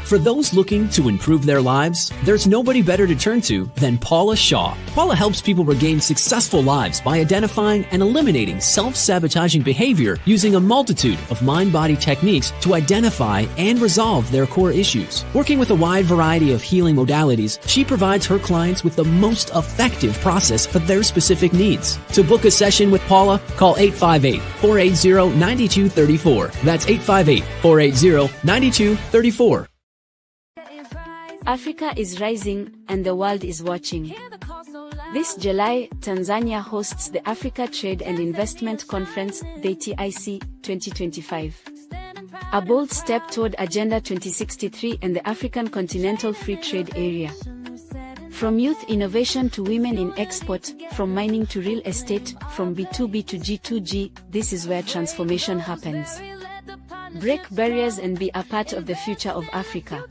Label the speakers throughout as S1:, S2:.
S1: For those looking to improve their lives, there's nobody better to turn to than Paula Shaw. Paula helps people regain successful lives by identifying and eliminating self-sabotaging behavior using a multitude of mind-body techniques to identify and resolve their core issues. Working with a wide variety of healing modalities, she provides her clients with the most effective process for their specific needs. To book a session with Paula, call 858-480-9234. That's 858-480-9234.
S2: Africa is rising and the world is watching. This July, Tanzania hosts the Africa Trade and Investment Conference, the TIC 2025. A bold step toward Agenda 2063 and the African Continental Free Trade Area. From youth innovation to women in export, from mining to real estate, from B2B to G2G, this is where transformation happens. Break barriers and be a part of the future of Africa.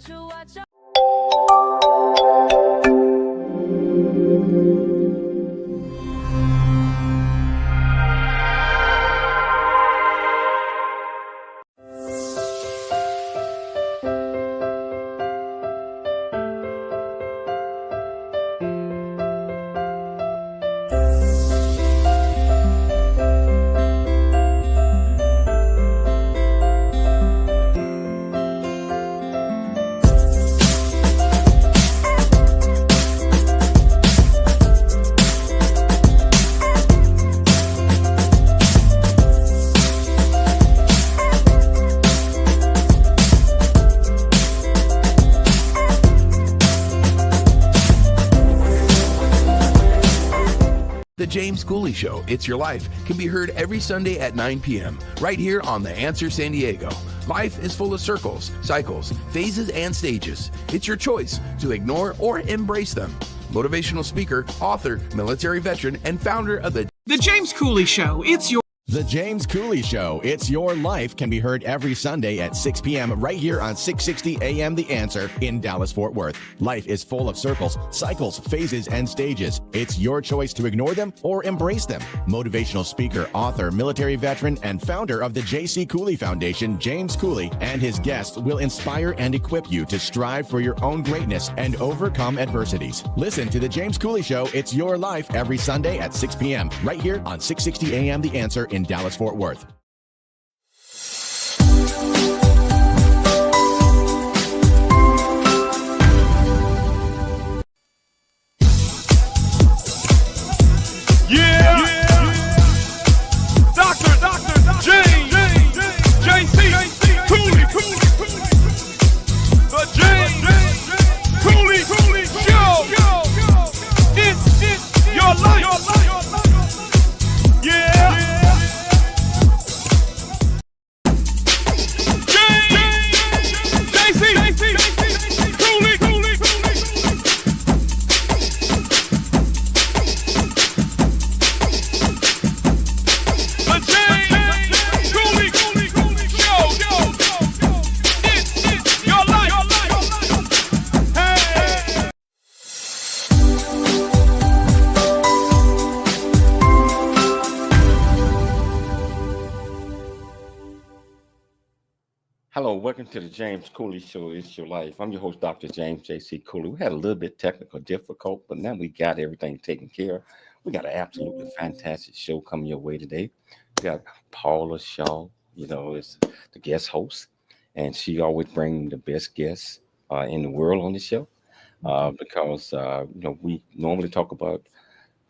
S3: The James Cooley Show, It's Your Life, can be heard every Sunday at 9 p.m. right here on The Answer San Diego. Life is full of circles, cycles, phases, and stages. It's your choice to ignore or embrace them. Motivational speaker, author, military veteran, and founder of The
S4: James Cooley Show, It's Your
S5: The James Cooley Show, It's Your Life, can be heard every Sunday at 6 p.m. right here on 660 AM The Answer in Dallas-Fort Worth. Life is full of circles, cycles, phases, and stages. It's your choice to ignore them or embrace them. Motivational speaker, author, military veteran, and founder of the J.C. Cooley Foundation, James Cooley, and his guests will inspire and equip you to strive for your own greatness and overcome adversities. Listen to The James Cooley Show, It's Your Life, every Sunday at 6 p.m. right here on 660 AM The Answer in Dallas-Fort Worth.
S6: Hello, welcome to the James Cooley Show, It's Your Life. I'm your host, Dr. James J.C. Cooley. We had a little bit technical difficult, but now we got everything taken care of. We got an absolutely fantastic show coming your way today. We got Paula Shaw, is the guest host, and she always brings the best guests in the world on the show because we normally talk about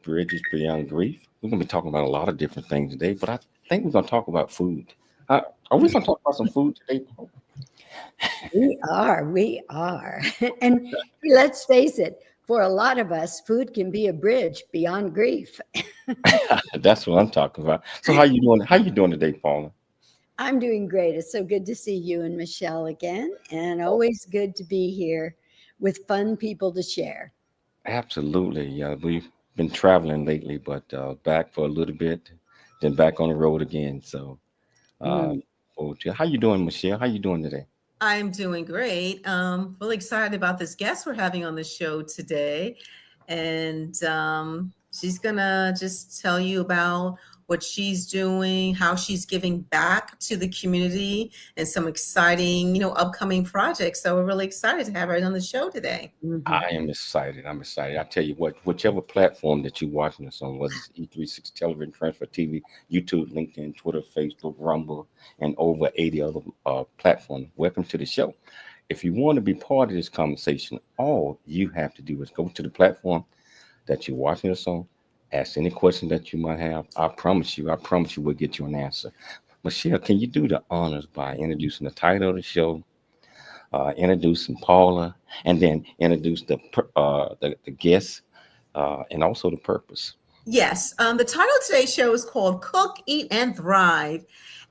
S6: bridges beyond grief. We're going to be talking about a lot of different things today, but I think we're going to talk about food. Are we going to talk about some food today, Paul?
S7: We are. And let's face it, for a lot of us, food can be a bridge beyond grief.
S6: That's what I'm talking about. So how you doing? How you doing today, Paula?
S7: I'm doing great. It's so good to see you and Michelle again, and always good to be here with fun people to share.
S6: Absolutely. Yeah, we've been traveling lately, but back for a little bit, then back on the road again. So, uh, how you doing, Michelle? How you doing today?
S8: I'm doing great. Really excited about this guest we're having on the show today. And she's going to just tell you about what she's doing, how she's giving back to the community, and some exciting, upcoming projects. So we're really excited to have her on the show today.
S6: I am excited. I'm excited. I tell you what, whichever platform that you're watching us on, whether it's E36 Television, Transfer TV, YouTube, LinkedIn, Twitter, Facebook, Rumble, and over 80 other platforms, welcome to the show. If you want to be part of this conversation, all you have to do is go to the platform that you're watching us on, ask any question that you might have. I promise you, we'll get you an answer. Michelle, can you do the honors by introducing the title of the show, introducing Paula, and then introduce the guests and also the purpose?
S8: Yes. The title of today's show is called Cook, Eat, and Thrive.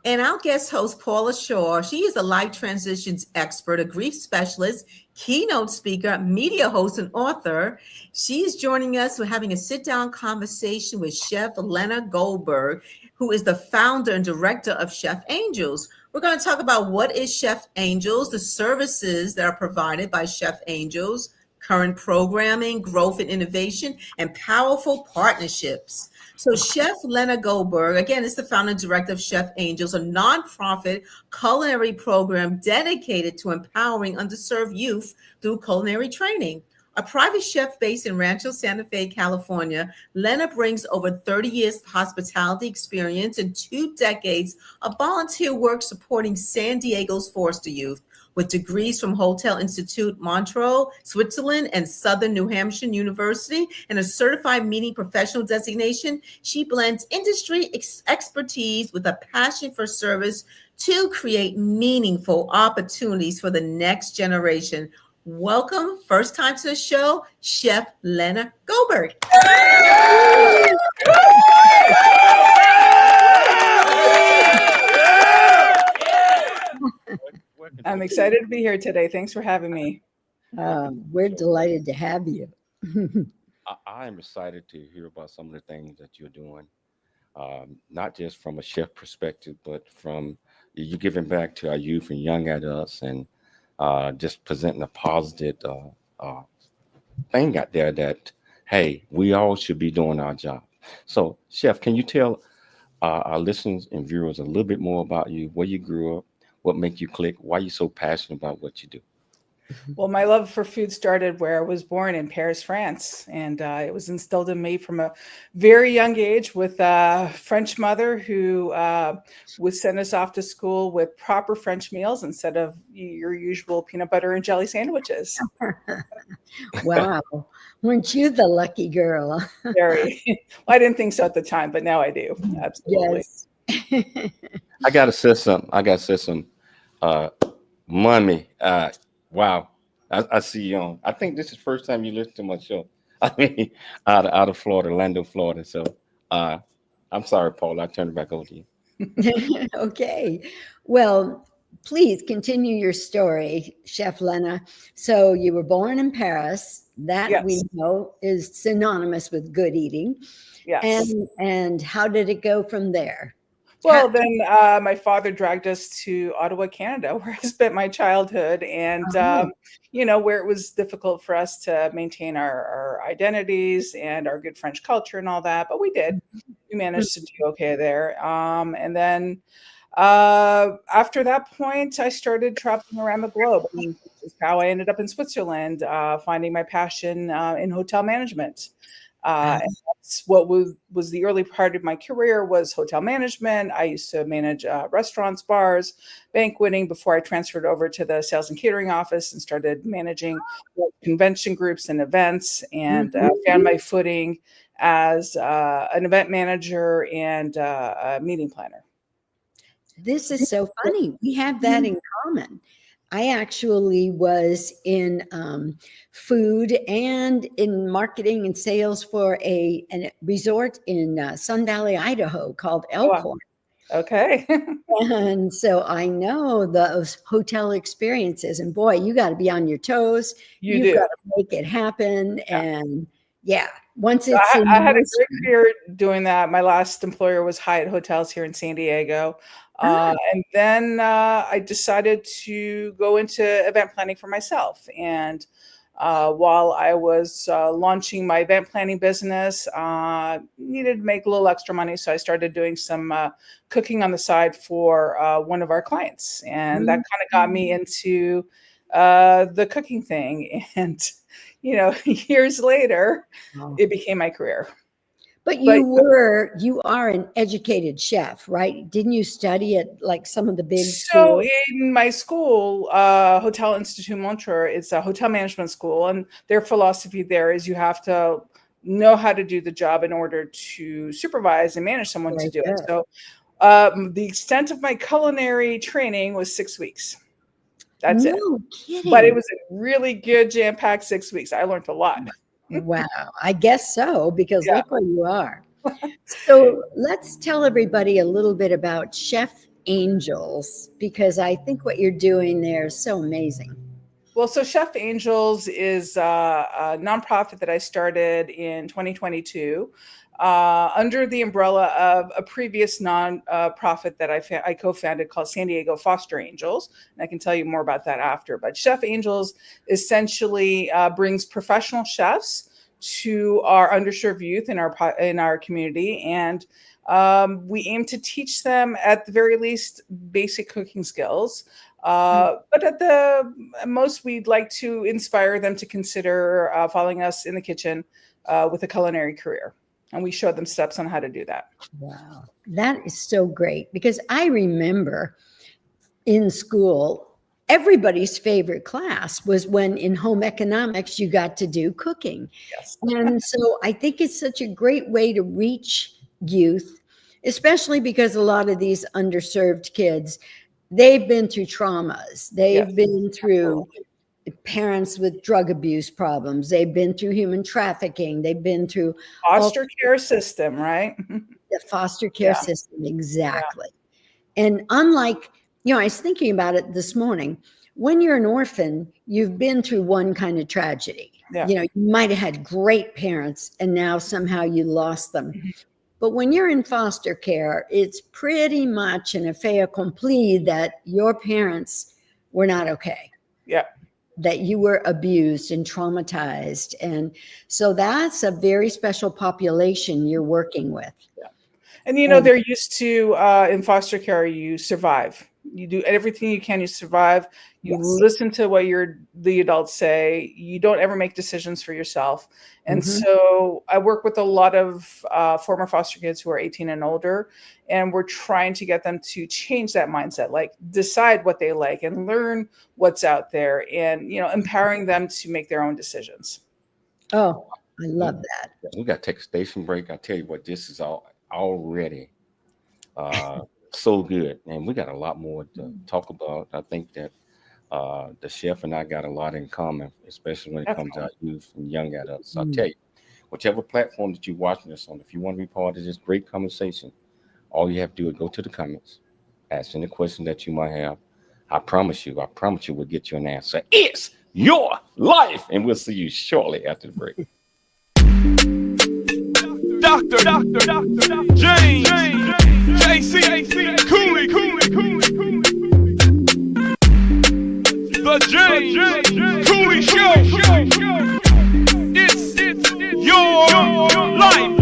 S8: And our guest host, Paula Shaw, she is a life transitions expert, a grief specialist, keynote speaker, media host, and author. She's joining us. We're having a sit-down conversation with Chef Lena Goldberg, who is the founder and director of Chef Angels. We're going to talk about what is Chef Angels, the services that are provided by Chef Angels, current programming, growth and innovation, and powerful partnerships. So Chef Lena Goldberg, again, is the founder and director of Chef Angels, a nonprofit culinary program dedicated to empowering underserved youth through culinary training. A private chef based in Rancho Santa Fe, California, Lena brings over 30 years of hospitality experience and 2 decades of volunteer work supporting San Diego's foster youth. With degrees from Hotel Institute Montreux, Switzerland, and Southern New Hampshire University, and a certified meeting professional designation, she blends industry expertise with a passion for service to create meaningful opportunities for the next generation. Welcome, first time to the show, Chef Lena Goldberg.
S9: I'm excited to be here today. Thanks for having me.
S7: We're delighted to have you.
S6: I am excited to hear about some of the things that you're doing, not just from a chef perspective, but from you giving back to our youth and young adults, and just presenting a positive thing out there that, hey, we all should be doing our job. So, Chef, can you tell our listeners and viewers a little bit more about you, where you grew up, what made you click, why you're so passionate about what you do?
S9: Well, my love for food started where I was born in Paris, France. And it was instilled in me from a very young age with a French mother who would send us off to school with proper French meals instead of your usual peanut butter and jelly sandwiches.
S7: Wow. Weren't you the lucky girl?
S9: Very. Well, I didn't think so at the time, but now I do. Absolutely.
S7: Yes.
S6: I gotta say something. Mommy, wow. I see you on. I think this is the first time you listen to my show. I mean, out of Florida, Orlando, Florida. So I'm sorry, Paul. I turn it back over to you.
S7: Okay. Well, please continue your story, Chef Lena. So you were born in Paris. That
S9: Yes.
S7: we know is synonymous with good eating.
S9: Yes.
S7: And how did it go from there?
S9: Well, then my father dragged us to Ottawa, Canada, where I spent my childhood, and where it was difficult for us to maintain our identities and our good French culture and all that. But we did. We managed to do okay there. And then after that point, I started traveling around the globe. And this is how I ended up in Switzerland, finding my passion in hotel management. And that's what was the early part of my career was hotel management. I used to manage restaurants, bars, banqueting before I transferred over to the sales and catering office and started managing convention groups and events, and found my footing as an event manager and a meeting planner.
S7: This is so funny. We have that in common. I actually was in food and in marketing and sales for a resort in Sun Valley, Idaho called Elkhorn.
S9: Okay.
S7: And so I know those hotel experiences. And boy, you got to be on your toes. You've got to make it happen.
S9: Yeah.
S7: And yeah, once it's
S9: I had a great career doing that. My last employer was Hyatt Hotels here in San Diego. And then I decided to go into event planning for myself. And while I was launching my event planning business, needed to make a little extra money. So I started doing some cooking on the side for one of our clients. And that kind of got me into the cooking thing. And, years later, it became my career.
S7: But you are an educated chef, right? Didn't you study at like some of the big schools?
S9: So in my school, Hotel Institute Montreux, it's a hotel management school, and their philosophy there is you have to know how to do the job in order to supervise and manage someone to do it. So the extent of my culinary training was 6 weeks. That's it.
S7: No kidding.
S9: But it was a really good jam-packed 6 weeks. I learned a lot.
S7: Wow, I guess so, because look where you are. So let's tell everybody a little bit about Chef Angels, because I think what you're doing there is so amazing.
S9: Well, so Chef Angels is a nonprofit that I started in 2022 under the umbrella of a previous nonprofit that I co-founded called San Diego Foster Angels. And I can tell you more about that after. But Chef Angels essentially brings professional chefs to our underserved youth in our community. And we aim to teach them, at the very least, basic cooking skills. But at the most, we'd like to inspire them to consider following us in the kitchen with a culinary career. And we show them steps on how to do that.
S7: Wow, that is so great, because I remember in school, everybody's favorite class was when in home economics, you got to do cooking.
S9: Yes.
S7: And so I think it's such a great way to reach youth, especially because a lot of these underserved kids, they've been through traumas. They've been through parents with drug abuse problems. They've been through human trafficking. They've been through
S9: foster care system, right?
S7: The foster care system, exactly. And unlike, I was thinking about it this morning. When you're an orphan, you've been through one kind of tragedy. You might have had great parents and now somehow you lost them. But when you're in foster care, it's pretty much an fait accompli that your parents were not okay.
S9: Yeah.
S7: That you were abused and traumatized. And so that's a very special population you're working with. Yeah.
S9: And, they're used to, in foster care, you survive. You do everything you can, you survive. You listen to what the adults say. You don't ever make decisions for yourself. And so I work with a lot of former foster kids who are 18 and older, and we're trying to get them to change that mindset, like decide what they like and learn what's out there, and, empowering them to make their own decisions.
S7: Oh, I love that.
S6: We got to take a station break. I tell you what, this is already so good, and we got a lot more to talk about. I think that the chef and I got a lot in common, especially when it comes to our youth and young adults. So I'll tell you, whichever platform that you're watching this on, if you want to be part of this great conversation, all you have to do is go to the comments, ask any question that you might have. I promise you we'll get you an answer. It's your life, and we'll see you shortly after the break.
S10: Dr. James, JC, Cooley. The James Cooley Show. It's your life.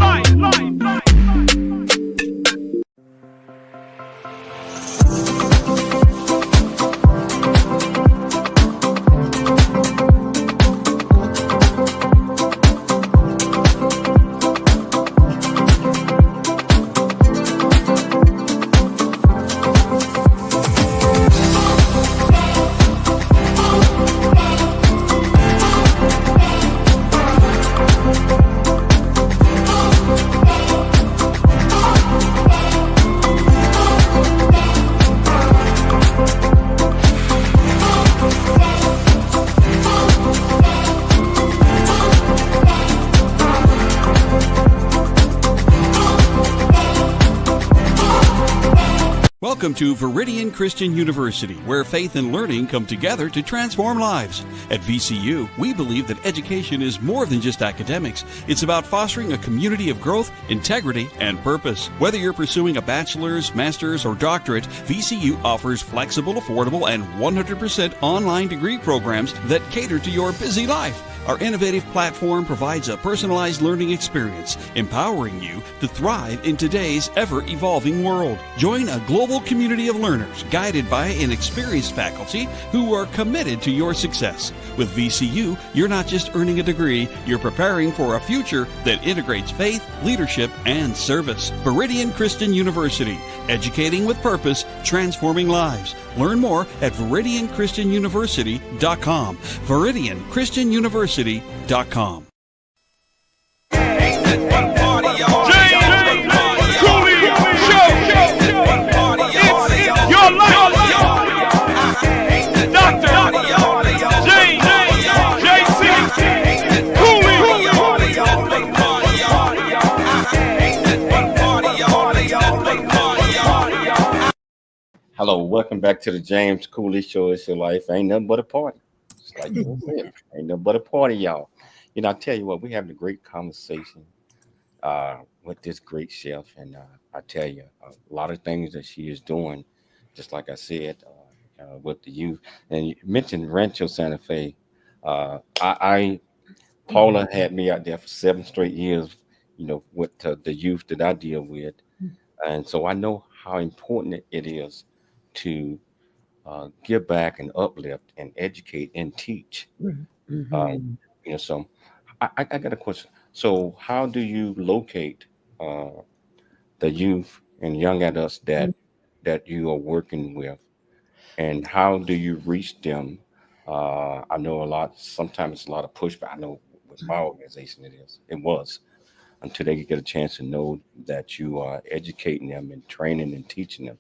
S11: Welcome to Viridian Christian University, where faith and learning come together to transform lives. At VCU, we believe that education is more than just academics. It's about fostering a community of growth, integrity, and purpose. Whether you're pursuing a bachelor's, master's, or doctorate, VCU offers flexible, affordable, and 100% online degree programs that cater to your busy life. Our innovative platform provides a personalized learning experience, empowering you to thrive in today's ever-evolving world. Join a global community of learners guided by an experienced faculty who are committed to your success. With VCU, you're not just earning a degree, you're preparing for a future that integrates faith, leadership, and service. Viridian Christian University, educating with purpose, transforming lives. Learn more at ViridianChristianUniversity.com. ViridianChristianUniversity.com.
S6: Hello, welcome back to the James Cooley Show. It's your life. Ain't nothing but a party. It's like you said, ain't nothing but a party, y'all. You know, I tell you what, we're having a great conversation with this great chef, and I tell you, a lot of things that she is doing, just like I said, with the youth. And you mentioned Rancho Santa Fe. Paula had me out there for 7 straight years, you know, with the youth that I deal with, and so I know how important it is to give back and uplift and educate and teach. You know, so I got a question. So how do you locate the youth and young adults that you are working with, and how do you reach them? I know sometimes it's a lot of pushback. I know with my organization it was until they get a chance to know that you are educating them and training and teaching them.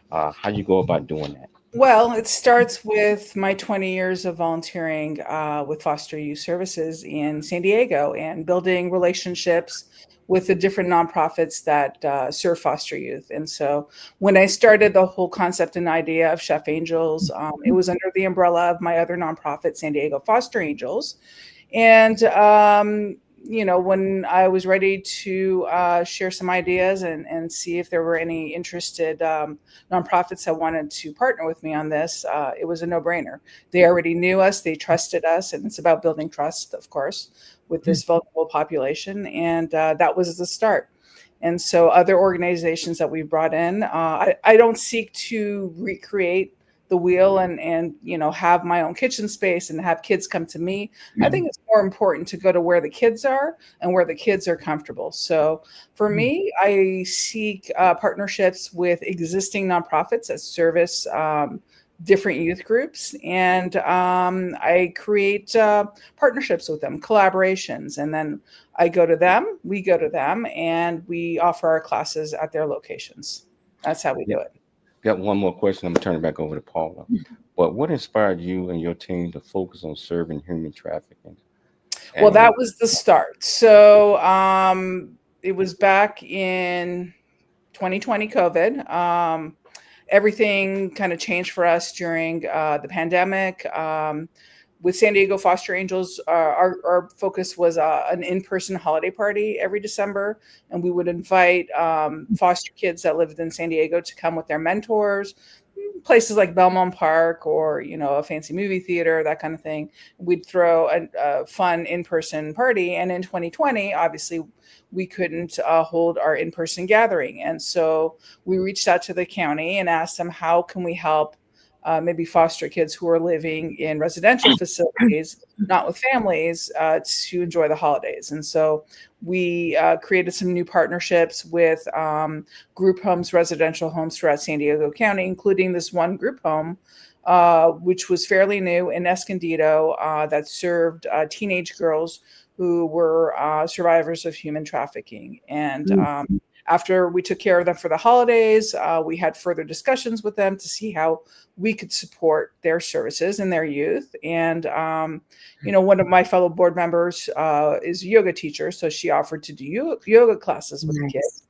S6: How you go about doing that?
S9: Well, it starts with my 20 years of volunteering with foster youth services in San Diego and building relationships with the different nonprofits that serve foster youth. And so when I started the whole concept and idea of Chef Angels, it was under the umbrella of my other nonprofit, San Diego Foster Angels. And you know, when I was ready to share some ideas and see if there were any interested nonprofits that wanted to partner with me on this, it was a no-brainer. They already knew us, they trusted us, and it's about building trust, of course, with this vulnerable population. And that was the start. And so other organizations that we brought in, I don't seek to recreate the wheel and you know, have my own kitchen space and have kids come to me. I think it's more important to go to where the kids are and where the kids are comfortable. So for me, I seek partnerships with existing nonprofits that service different youth groups, and I create partnerships with them, collaborations, and then we go to them, and we offer our classes at their locations. That's how we do it.
S6: Got one more question. I'm gonna turn it back over to Paula. But what inspired you and your team to focus on serving human trafficking?
S9: Well, that was the start. So it was back in 2020, COVID. Everything kind of changed for us during the pandemic. With San Diego Foster Angels, our focus was an in-person holiday party every December, and we would invite foster kids that lived in San Diego to come with their mentors, places like Belmont Park or, you know, a fancy movie theater, that kind of thing. We'd throw a fun in-person party, and in 2020, obviously, we couldn't hold our in-person gathering, and so we reached out to the county and asked them, how can we help maybe foster kids who are living in residential facilities, not with families, to enjoy the holidays. And so we created some new partnerships with group homes, residential homes throughout San Diego County, including this one group home, which was fairly new in Escondido, that served teenage girls who were survivors of human trafficking. And after we took care of them for the holidays, we had further discussions with them to see how we could support their services and their youth. And, you know, one of my fellow board members is a yoga teacher, so she offered to do yoga classes with the kids.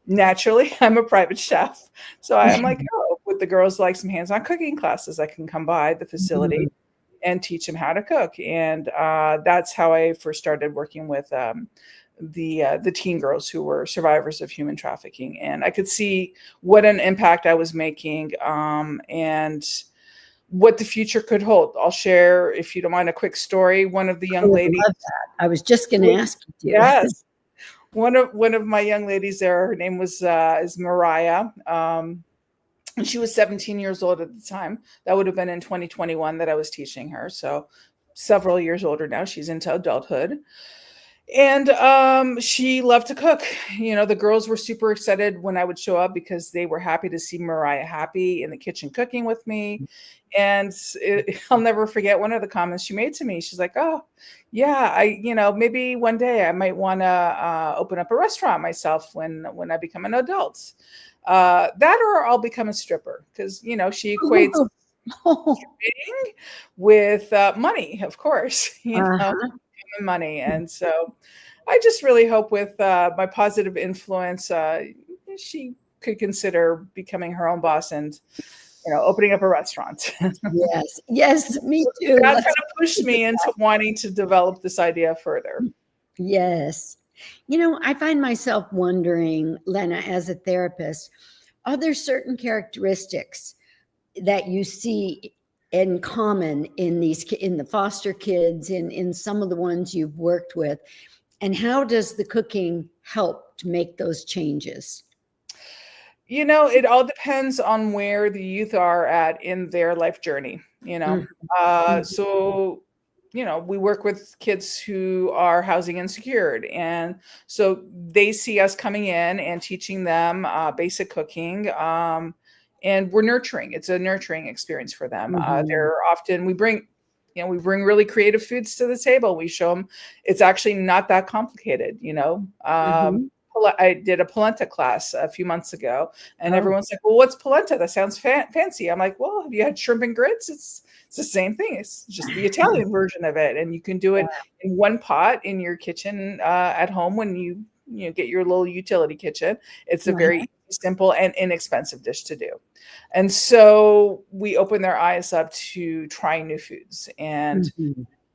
S9: Naturally, I'm a private chef, so I'm like, oh, the girls like some hands-on cooking classes, I can come by the facility and teach them how to cook. And that's how I first started working with the teen girls who were survivors of human trafficking. And I could see what an impact I was making, and what the future could hold. I'll share, if you don't mind, a quick story. One of the young ladies.
S7: Love that. I was just going to ask you.
S9: Yes. One of my young ladies there, her name was is Mariah. And she was 17 years old at the time. That would have been in 2021 that I was teaching her. So several years older now. She's into adulthood. And she loved to cook. The girls were super excited when I would show up because they were happy to see Mariah happy in the kitchen cooking with me. And I'll never forget one of the comments she made to me. She's like, "Oh, yeah, maybe one day I might want to open up a restaurant myself when I become an adult. That or I'll become a stripper," because she equates stripping with money, of course. Money. And so I just really hope with my positive influence, she could consider becoming her own boss and opening up a restaurant.
S7: Yes, me too.
S9: That kind of pushed me into wanting to develop this idea further.
S7: Yes. I find myself wondering, Lena, as a therapist, are there certain characteristics that you see in common in the foster kids, in some of the ones you've worked with, and how does the cooking help to make those changes?
S9: It all depends on where the youth are at in their life journey. So we work with kids who are housing insecure, and so they see us coming in and teaching them basic cooking. And we're nurturing. It's a nurturing experience for them. They're often, we bring really creative foods to the table. We show them it's actually not that complicated. I did a polenta class a few months ago, and everyone's like, "Well, what's polenta? That sounds fancy." I'm like, "Well, have you had shrimp and grits? It's the same thing. It's just the Italian version of it, and you can do it in one pot in your kitchen at home when you get your little utility kitchen. It's a very simple and inexpensive dish to do." And so we open their eyes up to trying new foods. And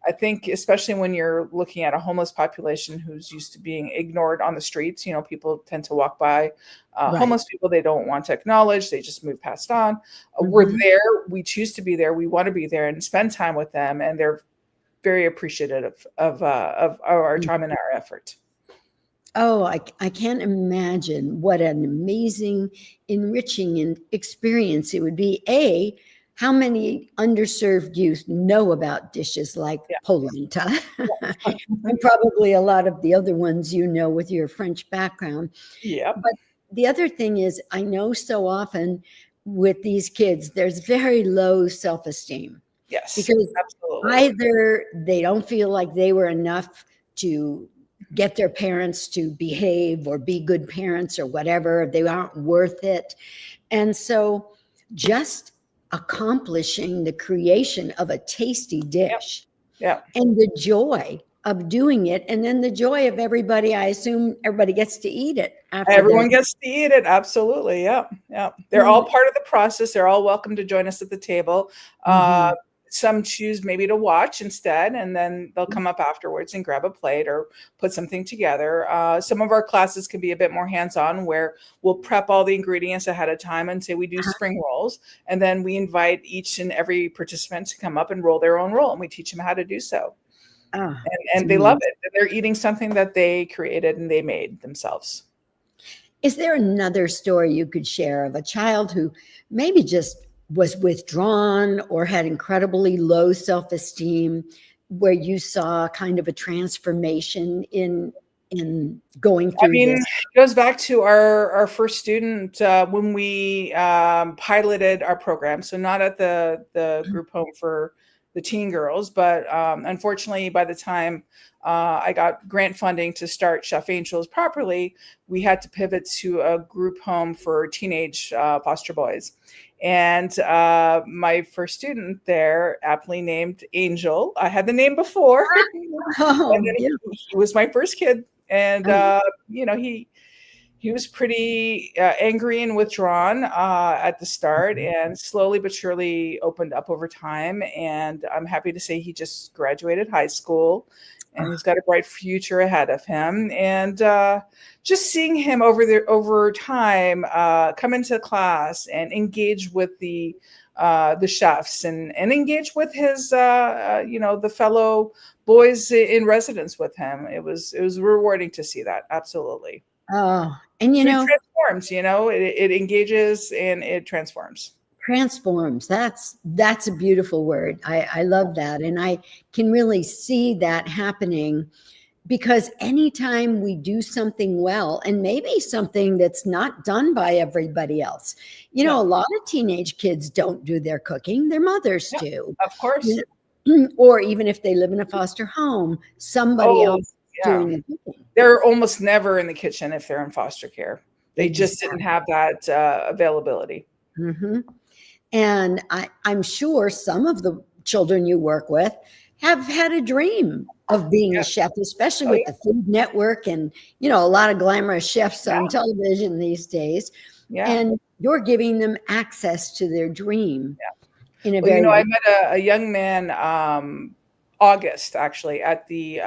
S9: I think especially when you're looking at a homeless population who's used to being ignored on the streets, people tend to walk by homeless people they don't want to acknowledge. They just move past on. We're there. We choose to be there. We want to be there and spend time with them. And they're very appreciative of our time and our effort.
S7: Oh, I can't imagine what an amazing, enriching experience it would be. How many underserved youth know about dishes like polenta? And probably a lot of the other ones with your French background.
S9: Yeah.
S7: But the other thing is, I know so often with these kids, there's very low self-esteem.
S9: Yes,
S7: because
S9: absolutely.
S7: Either they don't feel like they were enough to get their parents to behave or be good parents or whatever, they aren't worth it. And so just accomplishing the creation of a tasty dish and the joy of doing it, and then the joy of everybody, I assume everybody gets to eat it after
S9: everyone gets to eat it. Absolutely. Yeah. They're all part of the process. They're all welcome to join us at the table. Some choose maybe to watch instead, and then they'll come up afterwards and grab a plate or put something together. Some of our classes can be a bit more hands-on, where we'll prep all the ingredients ahead of time and say we do spring rolls, and then we invite each and every participant to come up and roll their own roll, and we teach them how to do so. And they love it. They're eating something that they created and they made themselves.
S7: Is there another story you could share of a child who maybe just was withdrawn or had incredibly low self-esteem, where you saw kind of a transformation in going through this?
S9: It goes back to our first student when we piloted our program. So not at the group home for the teen girls, but unfortunately, by the time I got grant funding to start Chef Angels properly, we had to pivot to a group home for teenage foster boys. And my first student there, aptly named Angel, I had the name before, and then he was my first kid. And, he was pretty angry and withdrawn at the start, and slowly but surely opened up over time. And I'm happy to say he just graduated high school, and he's got a bright future ahead of him. And just seeing him over time come into class and engage with the chefs and engage with his the fellow boys in residence with him. It was rewarding to see that. Absolutely.
S7: Oh, and
S9: it transforms, it engages and it transforms.
S7: Transforms. That's a beautiful word. I love that. And I can really see that happening, because anytime we do something well, and maybe something that's not done by everybody else, a lot of teenage kids don't do their cooking. Their mothers do.
S9: Of course.
S7: Or even if they live in a foster home, somebody else doing the cooking.
S9: They're almost never in the kitchen if they're in foster care. They just didn't have that availability.
S7: Mm-hmm. And I'm sure some of the children you work with have had a dream of being a chef, especially with the Food Network and, a lot of glamorous chefs on television these days. Yeah. And you're giving them access to their dream.
S9: Yeah. I met a young man, August, actually, at the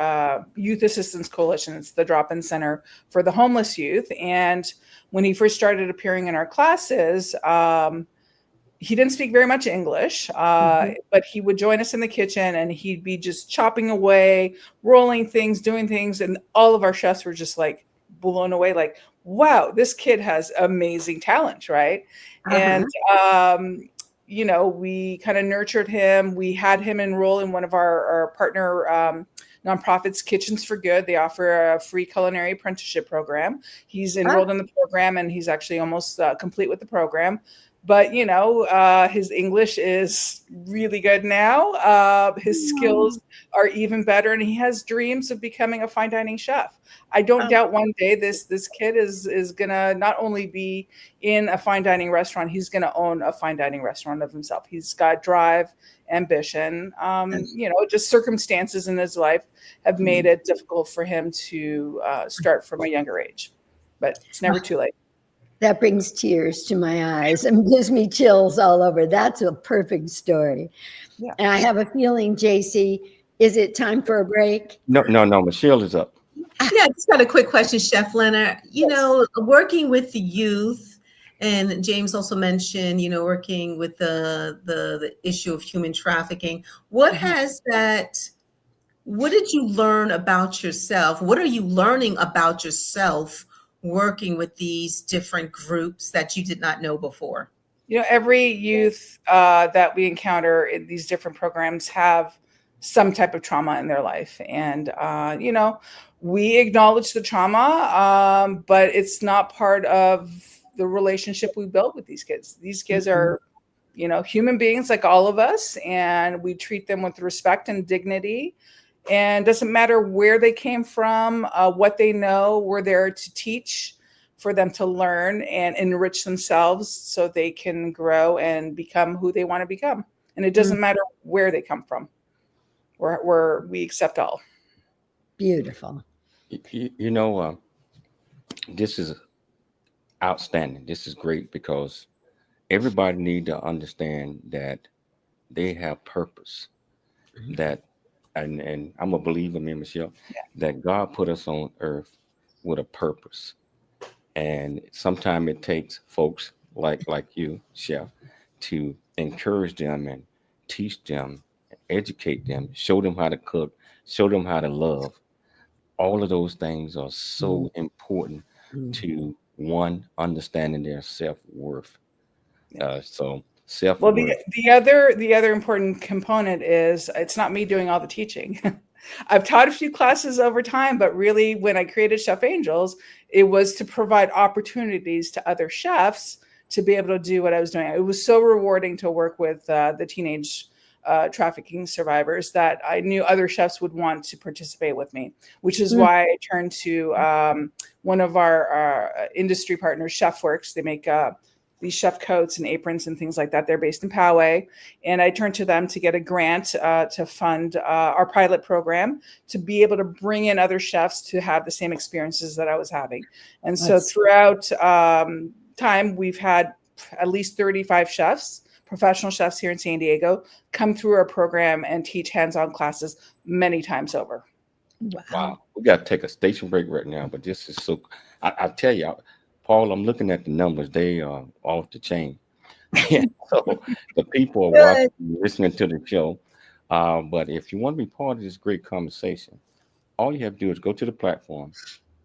S9: Youth Assistance Coalition. It's the drop-in center for the homeless youth. And when he first started appearing in our classes, he didn't speak very much English, but he would join us in the kitchen and he'd be just chopping away, rolling things, doing things. And all of our chefs were just like blown away, like, wow, this kid has amazing talent, right? And, we kind of nurtured him. We had him enroll in one of our partner nonprofits, Kitchens for Good. They offer a free culinary apprenticeship program. He's enrolled in the program, and he's actually almost complete with the program. But, his English is really good now. His skills are even better, and he has dreams of becoming a fine dining chef. I don't doubt one day this kid is going to not only be in a fine dining restaurant, he's going to own a fine dining restaurant of himself. He's got drive, ambition. Just circumstances in his life have made it difficult for him to start from a younger age. But it's never too late.
S7: That brings tears to my eyes and gives me chills all over. That's a perfect story. Yeah. And I have a feeling, JC, is it time for a break?
S6: No. Michelle is up.
S8: Yeah, I just got a quick question, Chef Lena. Working with the youth, and James also mentioned, working with the issue of human trafficking. What did you learn about yourself? What are you learning about yourself working with these different groups that you did not know before?
S9: Every youth that we encounter in these different programs have some type of trauma in their life. And, we acknowledge the trauma, but it's not part of the relationship we built with these kids. These kids are, human beings like all of us, and we treat them with respect and dignity. And it doesn't matter where they came from, what they know. We're there to teach, for them to learn and enrich themselves so they can grow and become who they want to become. And it doesn't matter where they come from. We accept all.
S7: Beautiful.
S6: This is outstanding. This is great, because everybody need to understand that they have purpose. That and I'm a believer, me and Michelle, that God put us on earth with a purpose. And sometimes it takes folks like you, Chef, to encourage them and teach them, educate them, show them how to cook, show them how to love. All of those things are so important to one, understanding their self-worth. Self-worth.
S9: Well, the other important component is it's not me doing all the teaching. I've taught a few classes over time, but really when I created Chef Angels, it was to provide opportunities to other chefs to be able to do what I was doing. It was so rewarding to work with the teenage trafficking survivors that I knew other chefs would want to participate with me, which is why I turned to one of our industry partners, ChefWorks. They make these chef coats and aprons and things like that. They're based in Poway. And I turned to them to get a grant to fund our pilot program to be able to bring in other chefs to have the same experiences that I was having. And so throughout time, we've had at least 35 chefs, professional chefs here in San Diego, come through our program and teach hands-on classes many times over.
S6: Wow. We got to take a station break right now, but this is so, I tell you, Paul, I'm looking at the numbers. They are off the chain. So the people are watching, listening to the show. But if you want to be part of this great conversation, all you have to do is go to the platform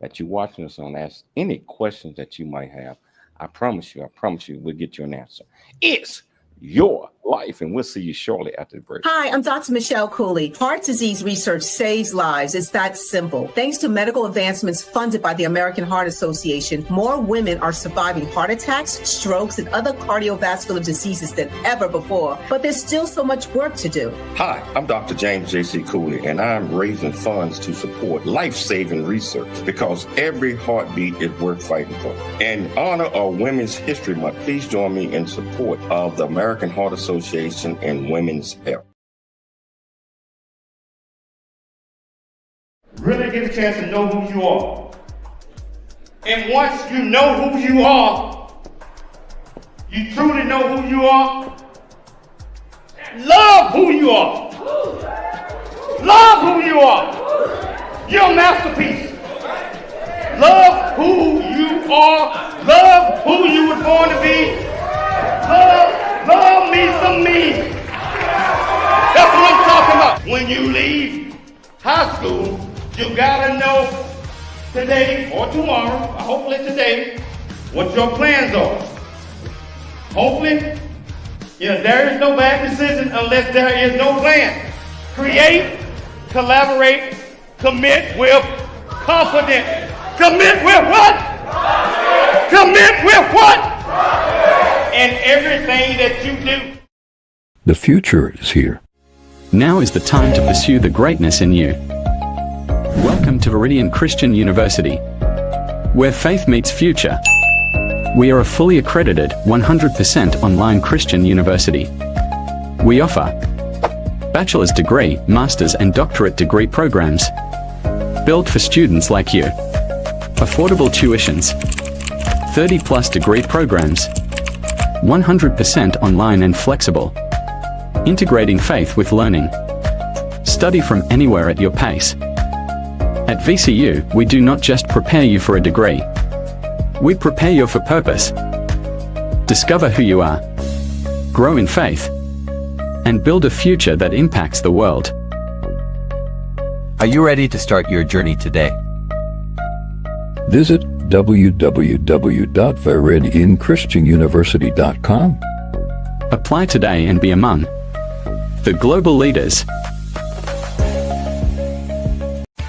S6: that you're watching us on, ask any questions that you might have. I promise you, we'll get you an answer. It's your life, and we'll see you shortly after the break.
S8: Hi, I'm Dr. Michelle Cooley. Heart disease research saves lives. It's that simple. Thanks to medical advancements funded by the American Heart Association, more women are surviving heart attacks, strokes, and other cardiovascular diseases than ever before. But there's still so much work to do.
S6: Hi, I'm Dr. James J.C. Cooley, and I'm raising funds to support life-saving research because every heartbeat is worth fighting for. In honor of Women's History Month, please join me in support of the American Heart Association and women's health.
S10: Really get a chance to know who you are. And once you know who you are, you truly know who you are, love who you are. Love who you are. You're a masterpiece. Love who you are. Love who you were born to be. Love me some me. That's what I'm talking about. When you leave high school, you gotta know today or tomorrow, or hopefully today, what your plans are. Hopefully, there is no bad decision unless there is no plan. Create, collaborate, commit with confidence. Commit with what? Commit with what? And everything that you do.
S12: The future is here.
S13: Now is the time to pursue the greatness in you. Welcome to Viridian Christian University, where faith meets future. We are a fully accredited, 100% online Christian university. We offer bachelor's degree, master's and doctorate degree programs built for students like you. Affordable tuitions, 30+ degree programs, 100% online and flexible. Integrating faith with learning. Study from anywhere at your pace. At VCU, we do not just prepare you for a degree. We prepare you for purpose. Discover who you are. Grow in faith. And build a future that impacts the world.
S14: Are you ready to start your journey today?
S12: Visit www.viridianchristianuniversity.com.
S13: Apply today and be among the global leaders.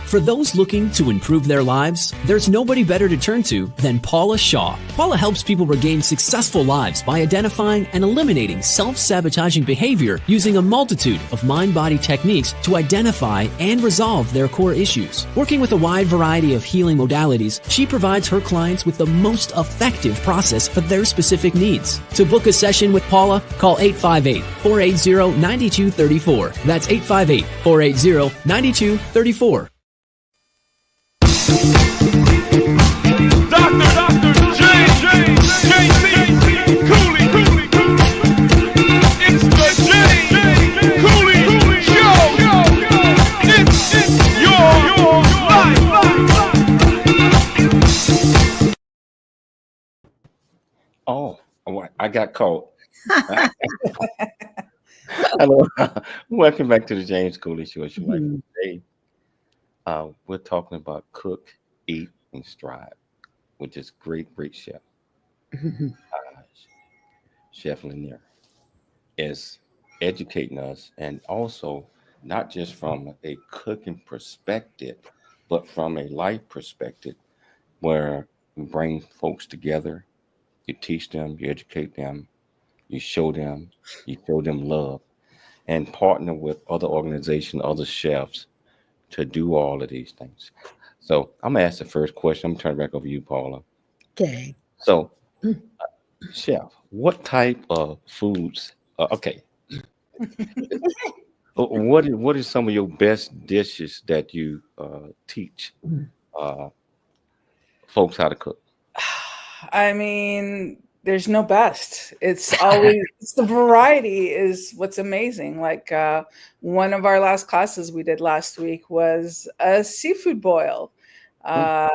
S1: For those looking to improve their lives, there's nobody better to turn to than Paula Shaw. Paula helps people regain successful lives by identifying and eliminating self-sabotaging behavior using a multitude of mind-body techniques to identify and resolve their core issues. Working with a wide variety of healing modalities, she provides her clients with the most effective process for their specific needs. To book a session with Paula, call 858-480-9234. That's 858-480-9234.
S10: Dr. J.C. Cooley. It's the James Cooley Show. It's your life.
S6: Oh, I got caught. Hello. Welcome back to the James Cooley Show. It's your life today. We're talking about cook, eat, and strive, which is great chef. Chef Lennena is educating us, and also not just from a cooking perspective, but from a life perspective, where you bring folks together, you teach them, you educate them, you show them love, and partner with other organizations, other chefs, to do all of these things. So I'm gonna ask the first question. I'm gonna turn it back over to you, Paula.
S7: Okay.
S6: So, Chef, what type of foods? Okay. What is some of your best dishes that you teach uh, folks how to cook?
S9: I mean, there's no best. It's always it's the variety is what's amazing. Like one of our last classes we did last week was a seafood boil. Chef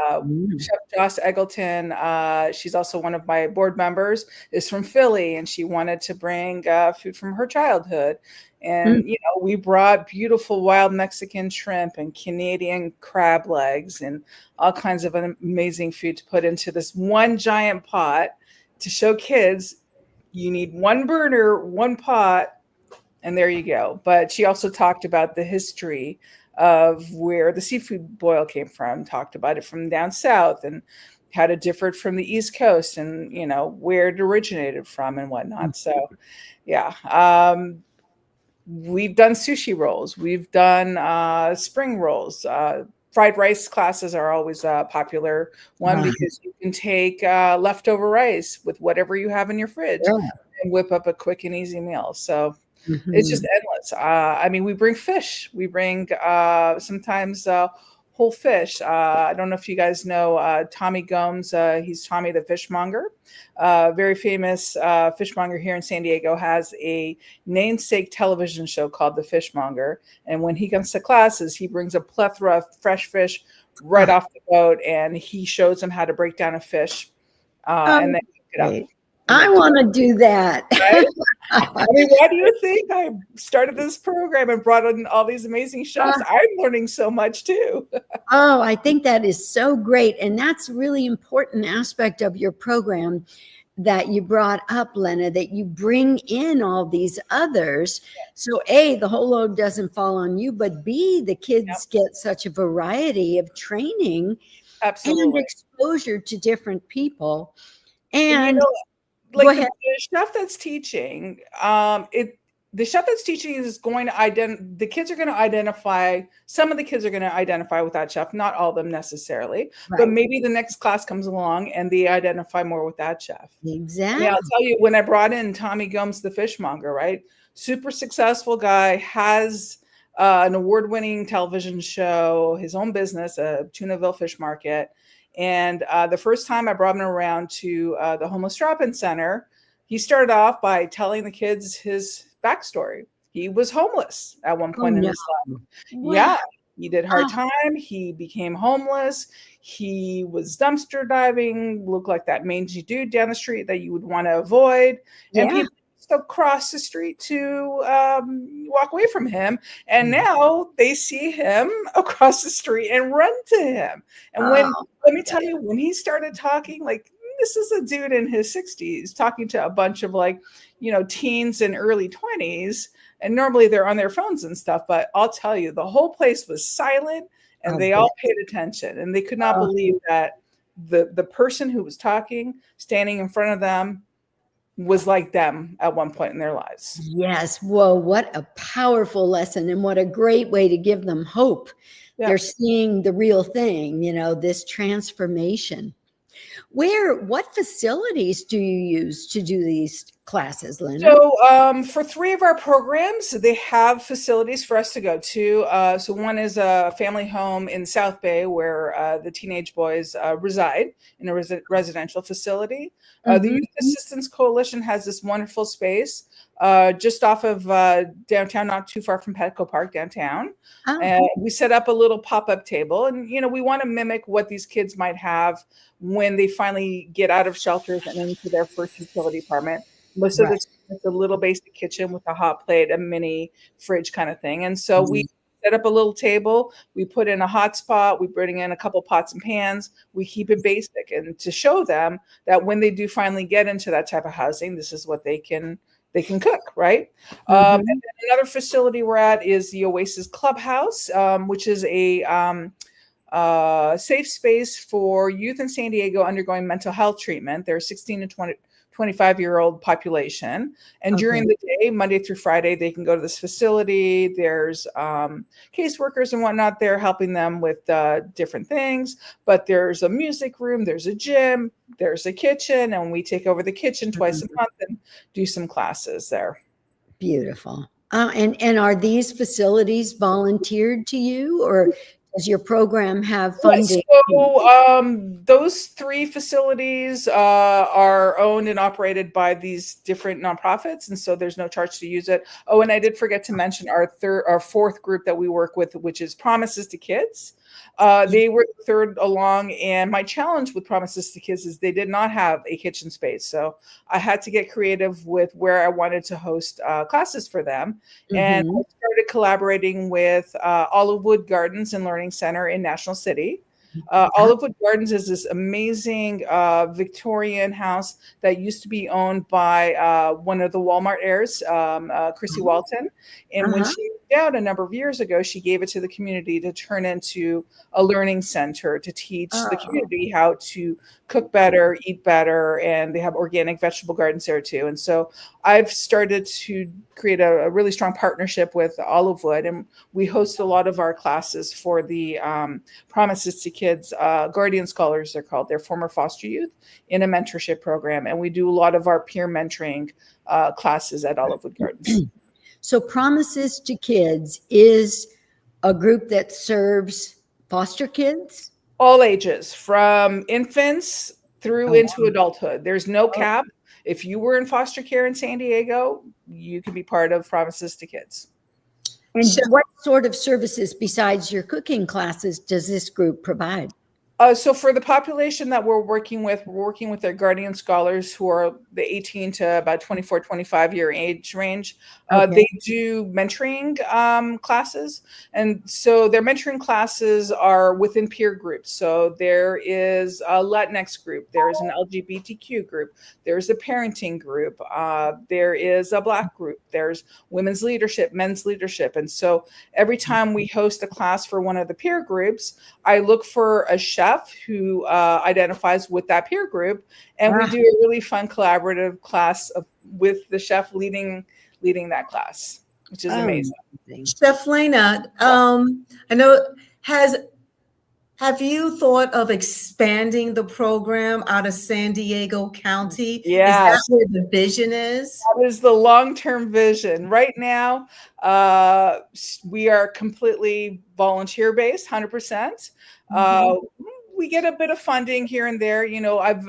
S9: Joss Eggleton, she's also one of my board members, is from Philly, and she wanted to bring food from her childhood. And, you know, we brought beautiful wild Mexican shrimp and Canadian crab legs and all kinds of amazing food to put into this one giant pot to show kids you need one burner, one pot, and there you go. But she also talked about the history of where the seafood boil came from, talked about it from down south and how it differed from the East Coast and, you know, where it originated from and whatnot. So, yeah. We've done sushi rolls. We've done spring rolls. Fried rice classes are always a popular one because you can take leftover rice with whatever you have in your fridge and whip up a quick and easy meal. So it's just endless. I mean, we bring fish. We bring sometimes whole fish. I don't know if you guys know Tommy Gomes. He's Tommy the Fishmonger. Very famous fishmonger here in San Diego, has a namesake television show called The Fishmonger. And when he comes to classes, he brings a plethora of fresh fish right off the boat, and he shows them how to break down a fish and then cook it up.
S7: I want to do that.
S9: Right? I mean, why do you think I started this program and brought in all these amazing chefs? I'm learning so much too.
S7: Oh, I think that is so great. And that's a really important aspect of your program that you brought up, Lena, that you bring in all these others. So A, the whole load doesn't fall on you, but B, the kids get such a variety of training and exposure to different people. And
S9: you know, like the chef that's teaching, the chef that's teaching is going to the kids are going to identify, some of the kids are going to identify with that chef, not all of them necessarily, but maybe the next class comes along and they identify more with that chef.
S7: Exactly.
S9: Yeah, I'll tell you, when I brought in Tommy Gomes, the fishmonger, right? Super successful guy, has an award-winning television show, his own business, a Tunaville fish market. And the first time I brought him around to the homeless drop-in center, he started off by telling the kids his backstory. He was homeless at one point in his life. Wow. Yeah, he did hard time. He became homeless. He was dumpster diving, looked like that mangy dude down the street that you would want to avoid. And people still cross the street to walk away from him. And now they see him across the street and run to him. And let me tell you, when he started talking, like, this is a dude in his 60s talking to a bunch of, like, you know, teens and early 20s. And normally they're on their phones and stuff. But I'll tell you, the whole place was silent and they all paid attention. And they could not believe that the person who was talking, standing in front of them, was like them at one point in their lives.
S7: Yes. Whoa, what a powerful lesson, and what a great way to give them hope. Yeah. They're seeing the real thing, you know, this transformation. What facilities do you use to do these classes, Lena?
S9: So for 3 of our programs, they have facilities for us to go to. So one is a family home in South Bay where the teenage boys reside in a residential facility. The Youth Assistance Coalition has this wonderful space just off of downtown, not too far from Petco Park downtown. And we set up a little pop-up table, and, you know, we want to mimic what these kids might have when they finally get out of shelters and into their first utility apartment. Most of the time, it's a little basic kitchen with a hot plate, a mini fridge kind of thing. And so we set up a little table, we put in a hot spot, we bring in a couple pots and pans, we keep it basic, and to show them that when they do finally get into that type of housing, this is what they can cook, right? And then another facility we're at is the Oasis Clubhouse, which is a safe space for youth in San Diego undergoing mental health treatment. They're 16 to 25-year-old population. And during the day, Monday through Friday, they can go to this facility. There's caseworkers and whatnot there helping them with different things. But there's a music room, there's a gym, there's a kitchen, and we take over the kitchen twice a month and do some classes there.
S7: Beautiful. And are these facilities volunteered to you, or does your program have funding?
S9: So those 3 facilities are owned and operated by these different nonprofits, and so there's no charge to use it. Oh, and I did forget to mention our 4th group that we work with, which is Promises to Kids. They were third along, and my challenge with Promises to Kids is they did not have a kitchen space. So I had to get creative with where I wanted to host classes for them. And I started collaborating with Olivewood Gardens and Learning Center in National City. Olivewood Gardens is this amazing Victorian house that used to be owned by one of the Walmart heirs, Chrissy Walton. And when she moved out a number of years ago, she gave it to the community to turn into a learning center to teach the community how to cook better, eat better, and they have organic vegetable gardens there too. And so I've started to create a really strong partnership with Olivewood, and we host a lot of our classes for the Promises to Kids Guardian Scholars, they're called. They're former foster youth in a mentorship program, and we do a lot of our peer mentoring classes at Olivewood Gardens.
S7: So Promises to Kids is a group that serves foster kids?
S9: All ages, from infants through into adulthood. There's no cap. If you were in foster care in San Diego, you can be part of Promises to Kids.
S7: And what sort of services besides your cooking classes does this group provide?
S9: So for the population that we're working with their guardian scholars who are the 18 to about 24, 25 year age range. They do mentoring classes. And so their mentoring classes are within peer groups. So there is a Latinx group, there is an LGBTQ group, there's a parenting group, there is a Black group, there's women's leadership, men's leadership. And so every time we host a class for one of the peer groups, I look for a chef who identifies with that peer group, and we do a really fun collaborative class with the chef leading that class, which is amazing.
S8: Chef Lena, I know, have you thought of expanding the program out of San Diego County?
S9: Yeah.
S8: Is that where the vision is?
S9: That is the long-term vision. Right now, we are completely volunteer-based, 100%. We get a bit of funding here and there. You know, I've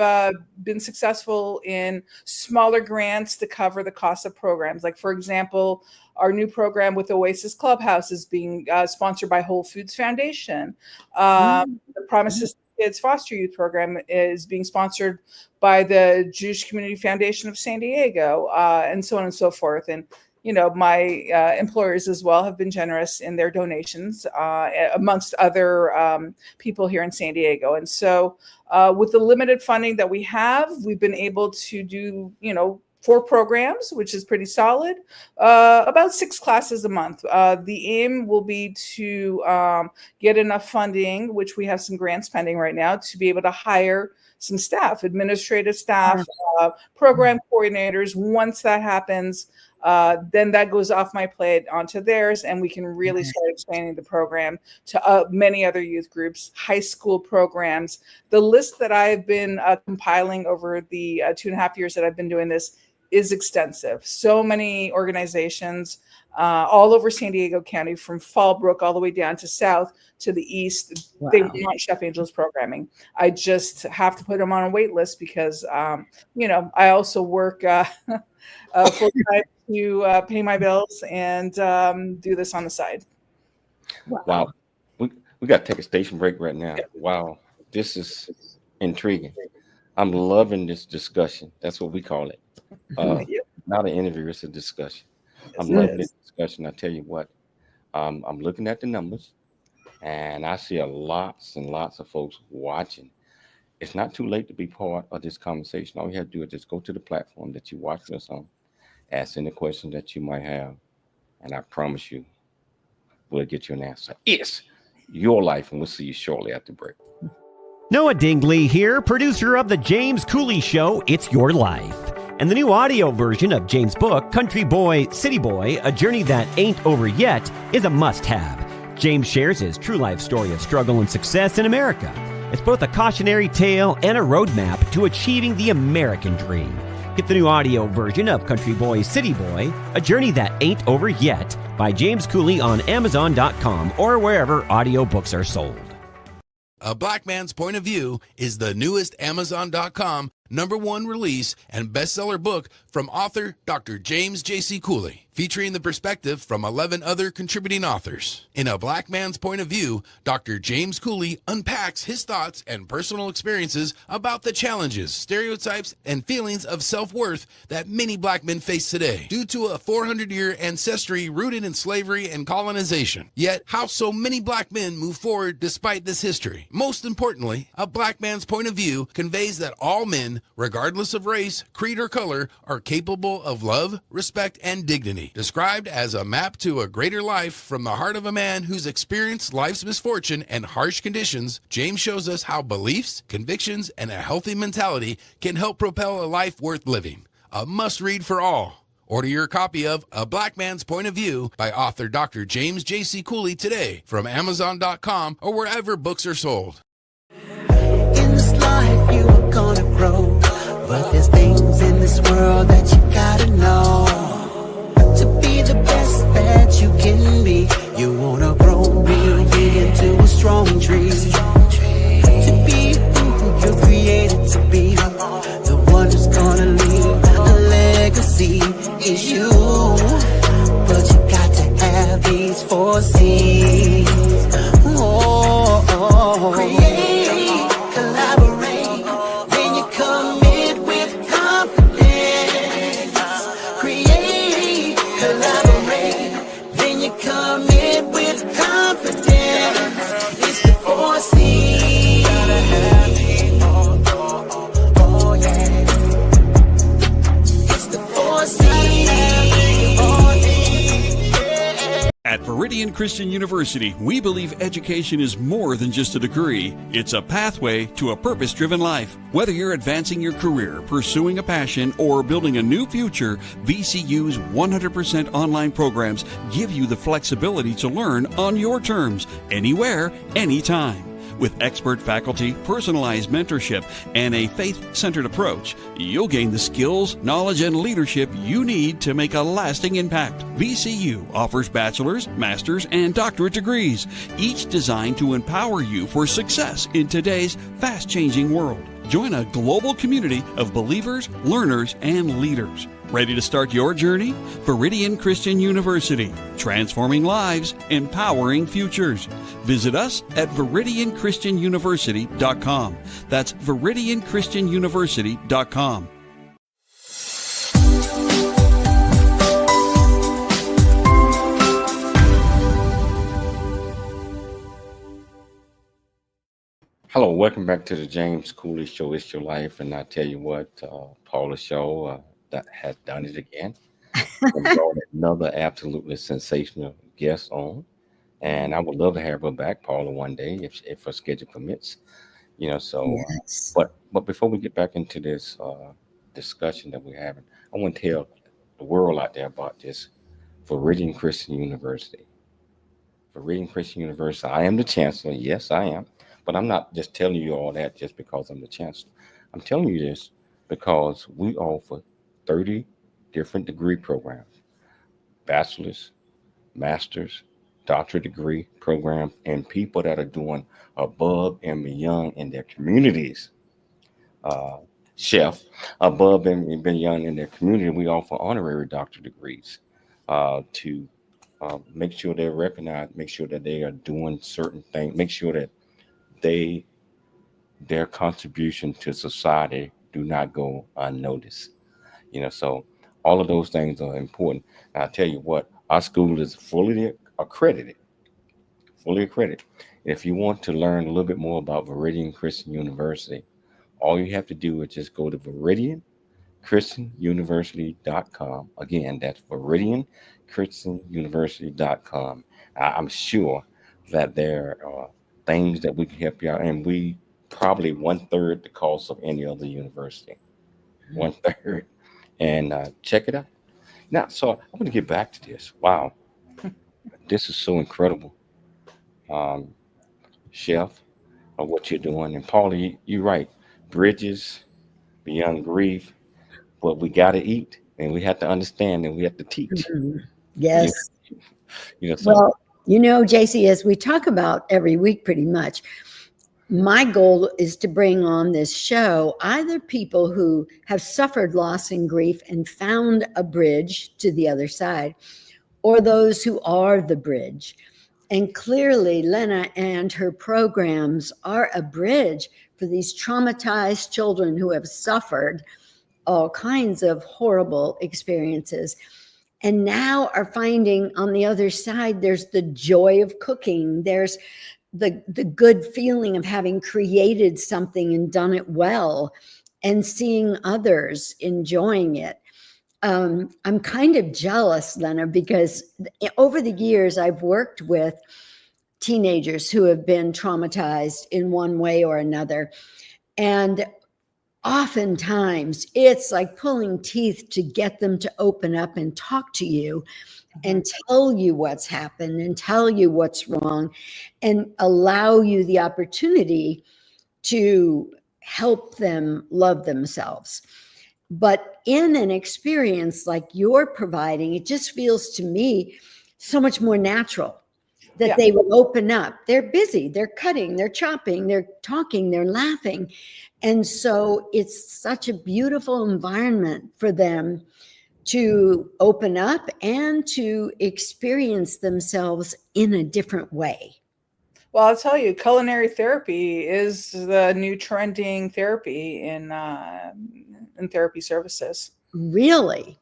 S9: been successful in smaller grants to cover the cost of programs. Like, for example, our new program with Oasis Clubhouse is being sponsored by Whole Foods Foundation. The Promises to Kids Foster Youth Program is being sponsored by the Jewish Community Foundation of San Diego, and so on and so forth. And you know, my employers as well have been generous in their donations, amongst other people here in San Diego. And so with the limited funding that we have, we've been able to do, 4 programs, which is pretty solid, about 6 classes a month. The aim will be to get enough funding, which we have some grants pending right now, to be able to hire some staff, administrative staff, program coordinators. Once that happens, then that goes off my plate onto theirs, and we can really start expanding the program to many other youth groups, high school programs. The list that I've been compiling over the 2.5 years that I've been doing this is extensive. So many organizations all over San Diego County, from Fallbrook all the way down to south to the east. Wow. They want Chef Angel's programming. I just have to put them on a wait list because, I also work full time to pay my bills and do this on the side.
S6: Wow. We got to take a station break right now. Wow. This is intriguing. I'm loving this discussion. That's what we call it. Not an interview, it's a discussion. I'm loving this discussion. I tell you what, I'm looking at the numbers and I see lots and lots of folks watching. It's not too late to be part of this conversation. All you have to do is just go to the platform that you watch us on, ask any questions that you might have, and I promise you, we'll get you an answer. It's your life, and we'll see you shortly after break.
S15: Noah Dingley here, producer of The James Cooley Show, It's Your Life. And the new audio version of James' book, Country Boy, City Boy, A Journey That Ain't Over Yet, is a must-have. James shares his true life story of struggle and success in America. It's both a cautionary tale and a roadmap to achieving the American dream. Get the new audio version of Country Boy, City Boy, A Journey That Ain't Over Yet by James Cooley on Amazon.com or wherever audiobooks are sold.
S3: A Black Man's Point of View is the newest Amazon.com #1 release and bestseller book from author Dr. James J.C. Cooley, featuring the perspective from 11 other contributing authors. In A Black Man's Point of View, Dr. James Cooley unpacks his thoughts and personal experiences about the challenges, stereotypes, and feelings of self-worth that many black men face today due to a 400-year ancestry rooted in slavery and colonization. Yet, how so many black men move forward despite this history. Most importantly, A Black Man's Point of View conveys that all men, regardless of race, creed, or color, are capable of love, respect, and dignity. Described as a map to a greater life from the heart of a man who's experienced life's misfortune and harsh conditions, James shows us how beliefs, convictions, and a healthy mentality can help propel a life worth living. A must-read for all. Order your copy of A Black Man's Point of View by author Dr. James J.C. Cooley today from Amazon.com or wherever books are sold.
S16: In this life you are gonna grow, but there's things in this world that you gotta know. To be the best that you can be, you wanna grow real big into a strong tree. To be who you're created to be, the one who's gonna leave a legacy is you. But you got to have these 4 C's. Create, collaborate, then you commit with confidence. Create, collaborate, then you commit with confidence. It's the 4 C's. Oh yeah. It's the 4 C's.
S11: At Viridian Christian University, we believe education is more than just a degree. It's a pathway to a purpose-driven life. Whether you're advancing your career, pursuing a passion, or building a new future, VCU's 100% online programs give you the flexibility to learn on your terms, anywhere, anytime. With expert faculty, personalized mentorship, and a faith-centered approach, you'll gain the skills, knowledge, and leadership you need to make a lasting impact. VCU offers bachelor's, master's, and doctorate degrees, each designed to empower you for success in today's fast-changing world. Join a global community of believers, learners, and leaders. Ready to start your journey? Viridian Christian University, transforming lives, empowering futures. Visit us at ViridianChristianUniversity.com. That's ViridianChristianUniversity.com.
S6: Hello, welcome back to the James Cooley Show. It's your life, and I tell you what, Paula Show that has done it again. Brought another absolutely sensational guest on, and I would love to have her back, Paula, one day if her schedule permits. You know, so
S7: Yes.
S6: but before we get back into this discussion that we're having, I want to tell the world out there about this Viridian Christian University. Viridian Christian University. I am the chancellor. Yes, I am. But I'm not just telling you all that just because I'm the chancellor. I'm telling you this because we offer 30 different degree programs, bachelor's, master's, doctorate degree programs, and people that are doing above and beyond in their communities. Chef, above and beyond in their community, we offer honorary doctorate degrees to make sure they're recognized, make sure that they are doing certain things, make sure that their contribution to society do not go unnoticed. You know, so all of those things are important. And I tell you what, our school is fully accredited. If you want to learn a little bit more about Viridian Christian University, all you have to do is just go to ViridianChristianUniversity.com. Again, that's ViridianChristianUniversity.com. I'm sure that there are things that we can help you out, and we probably 1/3 the cost of any other university. 1/3. and check it out. Now, so I want to get back to this. Wow, this is so incredible, Chef, of what you're doing. And Paula, you're right. Bridges beyond grief, but we got to eat, and we have to understand, and we have to teach.
S7: Yes.
S6: So,
S7: Well, JC, as we talk about every week pretty much, my goal is to bring on this show either people who have suffered loss and grief and found a bridge to the other side, or those who are the bridge. And clearly, Lena and her programs are a bridge for these traumatized children who have suffered all kinds of horrible experiences. And now are finding on the other side, there's the joy of cooking. There's the good feeling of having created something and done it well and seeing others enjoying it. I'm kind of jealous, Lena, because over the years, I've worked with teenagers who have been traumatized in one way or another. And oftentimes it's like pulling teeth to get them to open up and talk to you and tell you what's happened and tell you what's wrong and allow you the opportunity to help them love themselves. But in an experience like you're providing, it just feels to me so much more natural that they will open up. They're busy, they're cutting, they're chopping, they're talking, they're laughing. And so it's such a beautiful environment for them to open up and to experience themselves in a different way.
S9: Well, I'll tell you, culinary therapy is the new trending therapy in therapy services.
S7: Really?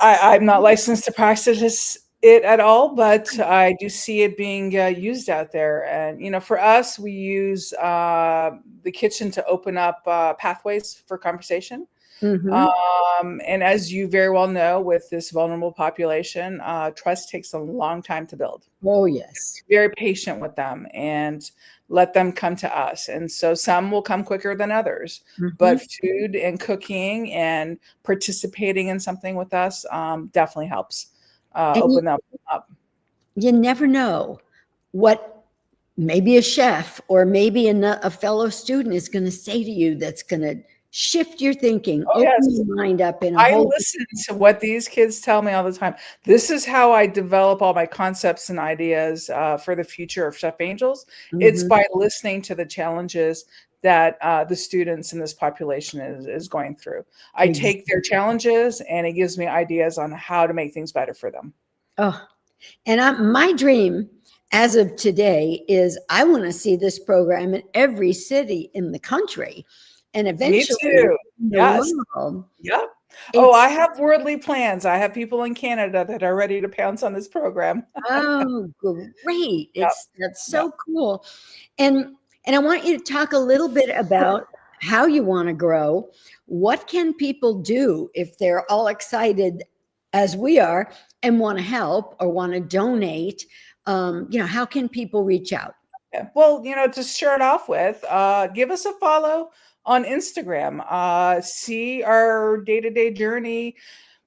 S9: I'm not licensed to practice it at all, but I do see it being used out there. And, for us, we use the kitchen to open up pathways for conversation. And as you very well know, with this vulnerable population, trust takes a long time to build.
S7: Oh, yes.
S9: Very patient with them and let them come to us. And so some will come quicker than others, but food and cooking and participating in something with us definitely helps open them up.
S7: You never know what maybe a chef or maybe a fellow student is going to say to you that's going to shift your thinking, open your mind up in a whole.
S9: I listen to what these kids tell me all the time. This is how I develop all my concepts and ideas for the future of Chef Angels. It's by listening to the challenges that the students in this population is going through. I take their challenges and it gives me ideas on how to make things better for them.
S7: Oh, and my dream as of today is I want to see this program in every city in the country. And eventually,
S9: me too. Yes. Yep. Oh, I have worldly plans. I have people in Canada that are ready to pounce on this program.
S7: Oh, great. That's so cool. And I want you to talk a little bit about how you want to grow. What can people do if they're all excited as we are and want to help or want to donate? How can people reach out?
S9: Well, to start off with, give us a follow on Instagram, see our day-to-day journey,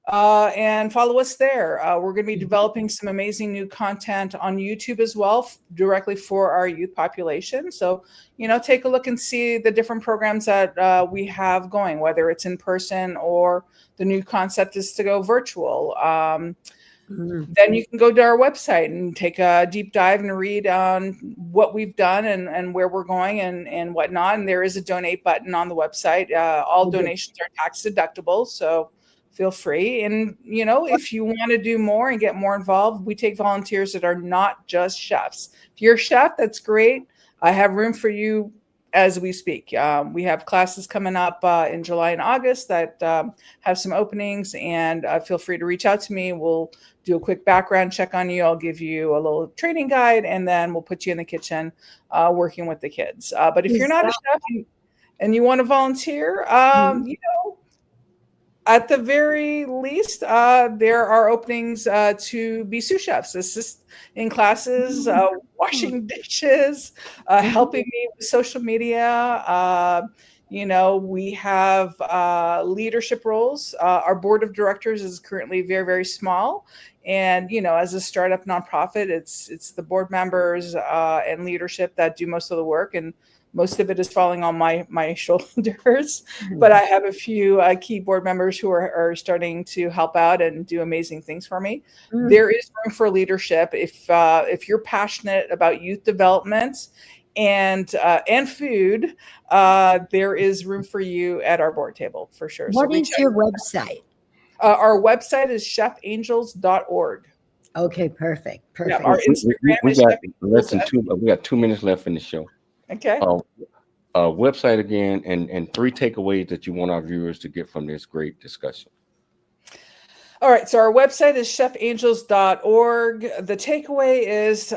S9: and follow us there. We're going to be developing some amazing new content on YouTube as well, directly for our youth population. So, take a look and see the different programs that we have going, whether it's in person or the new concept is to go virtual. Then you can go to our website and take a deep dive and read on what we've done and where we're going and whatnot. And there is a donate button on the website. All donations are tax deductible, so feel free. And, if you want to do more and get more involved, we take volunteers that are not just chefs. If you're a chef, that's great. I have room for you as we speak. We have classes coming up in July and August that have some openings, and feel free to reach out to me. We'll do a quick background check on you. I'll give you a little training guide, and then we'll put you in the kitchen working with the kids. But if you're not a chef and you want to volunteer, at the very least, there are openings to be sous chefs, assist in classes, washing dishes, helping me with social media. We have leadership roles. Our board of directors is currently very, very small. And, as a startup nonprofit, it's the board members and leadership that do most of the work. And most of it is falling on my shoulders. But I have a few key board members who are starting to help out and do amazing things for me. There is room for leadership. If you're passionate about youth development and food, there is room for you at our board table for sure.
S7: What is your website?
S9: Our website is chefangels.org.
S7: Okay, perfect.
S9: Yeah, our Instagram is
S6: we got 2 minutes left in the show.
S9: Okay.
S6: Website again, and 3 takeaways that you want our viewers to get from this great discussion.
S9: All right. So our website is chefangels.org. The takeaway is,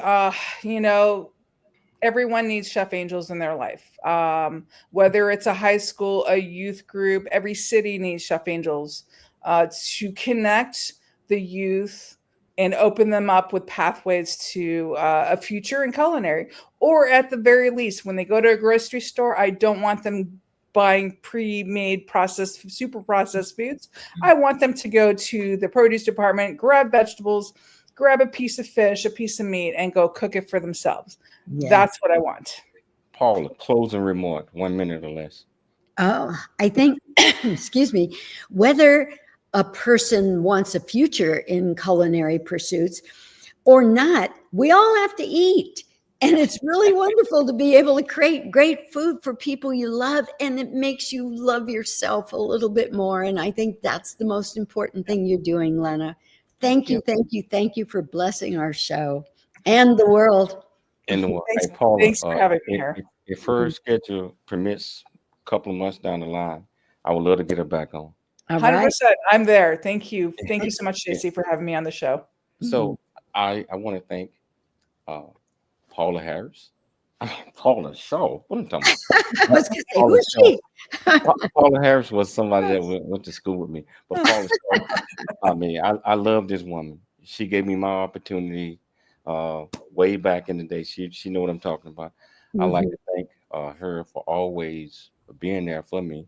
S9: everyone needs Chef Angels in their life. Whether it's a high school, a youth group, every city needs Chef Angels to connect the youth and open them up with pathways to a future in culinary. Or at the very least, when they go to a grocery store, I don't want them buying pre-made super processed foods. I want them to go to the produce department, grab vegetables, grab a piece of fish, a piece of meat, and go cook it for themselves. Yeah. That's what I want.
S6: Paula, closing remark, 1 minute or less.
S7: Oh, I think, excuse me, whether a person wants a future in culinary pursuits or not, we all have to eat. And it's really wonderful to be able to create great food for people you love, and it makes you love yourself a little bit more. And I think that's the most important thing you're doing, Lena. Thank you for blessing our show and the world.
S6: And the world.
S9: Thanks,
S6: hey, Paula,
S9: thanks for having me here.
S6: If her schedule permits, a couple of months down the line, I would love to get her back on.
S9: 100%. I'm there. Thank you. Thank you so much, JC, for having me on the show.
S6: So I want to thank Paula Harris. Paula Shaw. What am I talking about?
S7: I was going to say, who's she?
S6: Paula Harris was somebody that went to school with me. But Paula Shaw, I love this woman. She gave me my opportunity way back in the day. She know what I'm talking about. I like to thank her for always being there for me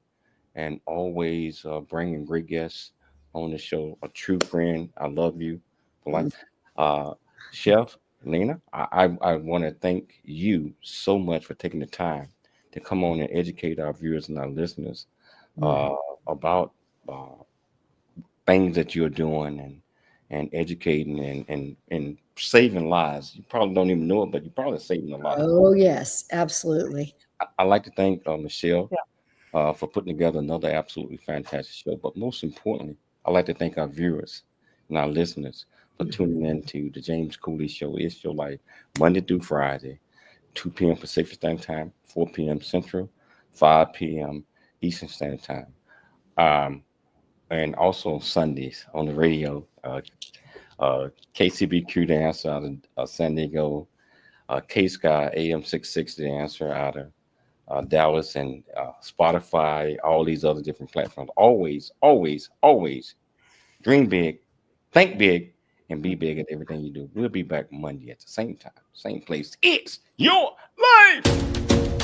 S6: and always bringing great guests on the show. A true friend. I love you for life. Chef Lena, I want to thank you so much for taking the time to come on and educate our viewers and our listeners about things that you're doing and educating and saving lives. You probably don't even know it, but you're probably saving a lot.
S7: Oh, yes, absolutely.
S6: I'd like to thank Michelle for putting together another absolutely fantastic show. But most importantly, I'd like to thank our viewers and our listeners for tuning in to the James Cooley Show. It's Your Life, Monday through Friday, 2 p.m. Pacific Standard Time, 4 p.m. Central, 5 p.m. Eastern Standard Time. And also Sundays on the radio, KCBQ, the answer out of San Diego, K-Sky, AM 660, the answer out of Dallas, and Spotify, all these other different platforms. Always, always, always dream big, think big, and be big at everything you do. We'll be back Monday at the same time, same place. It's Your Life.